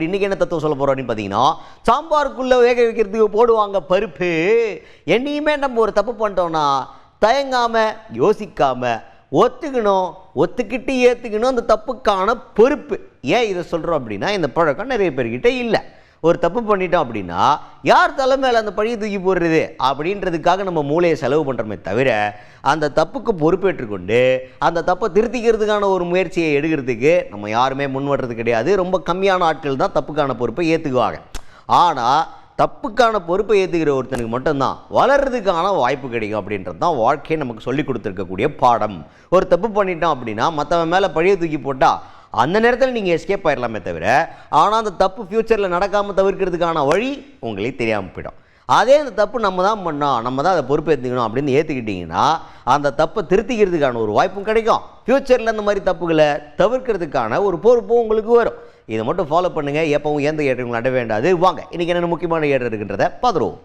இன்னைக்கு என்ன தத்துவம் சொல்ல போறோம் அப்படின்னு பார்த்தீங்கன்னா, சாம்பாருக்குள்ள வேக வைக்கிறதுக்கு போடுவாங்க பருப்பு. என்னையுமே நம்ம ஒரு தப்பு பண்ணிட்டோம்னா தயங்காம யோசிக்காம ஒத்துக்கணும், ஒத்துக்கிட்டு ஏற்றுக்கணும் அந்த தப்புக்கான பொறுப்பு. ஏன் இதை சொல்கிறோம் அப்படின்னா, இந்த பழக்கம் நிறைய பேர்கிட்ட இல்லை. ஒரு தப்பு பண்ணிட்டோம் அப்படின்னா யார் தலைமையில் அந்த பழியை தூக்கி போடுறது அப்படின்றதுக்காக நம்ம மூளையை செலவு பண்ணுறோமே தவிர, அந்த தப்புக்கு பொறுப்பேற்றுக்கொண்டு அந்த தப்பை திருத்திக்கிறதுக்கான ஒரு முயற்சியை எடுக்கிறதுக்கு நம்ம யாருமே முன் வர்றது கிடையாது. ரொம்ப கம்மியான ஆட்கள் தான் தப்புக்கான பொறுப்பை ஏற்றுக்குவாங்க. ஆனால் தப்புக்கான பொறுப்பை ஏற்றுக்கிற ஒருத்தனுக்கு மட்டும்தான் வளர்றதுக்கான வாய்ப்பு கிடைக்கும். அப்படின்றது தான் வாழ்க்கையை நமக்கு சொல்லி கொடுத்துருக்கக்கூடிய பாடம். ஒரு தப்பு பண்ணிட்டோம் அப்படின்னா மற்றவன் மேலே பழியை தூக்கி போட்டால் அந்த நேரத்தில் நீங்கள் எஸ்கேப் ஆயிடலாமே தவிர, ஆனால் அந்த தப்பு ஃப்யூச்சரில் நடக்காமல் தவிர்க்கிறதுக்கான வழி உங்களுக்கு தெரியாமல் போயிடும். அதே அந்த தப்பு நம்ம தான் பண்ணோம், நம்ம தான் அதை பொறுப்பேற்றுக்கணும் அப்படின்னு ஏற்றுக்கிட்டிங்கன்னா அந்த தப்பை திருத்திக்கிறதுக்கான ஒரு வாய்ப்பும் கிடைக்கும். ஃப்யூச்சரில் இந்த மாதிரி தப்புகளை தவிர்க்கிறதுக்கான ஒரு பொறுப்பும் உங்களுக்கு வரும். இதை மட்டும் ஃபாலோ பண்ணுங்கள். எப்பவும் எந்த ஏற்றங்களும் அடைய வேண்டாது. வாங்க இன்றைக்கி என்னென்ன முக்கியமான ஏற்றம் இருக்குன்றதை பார்த்துருவோம்.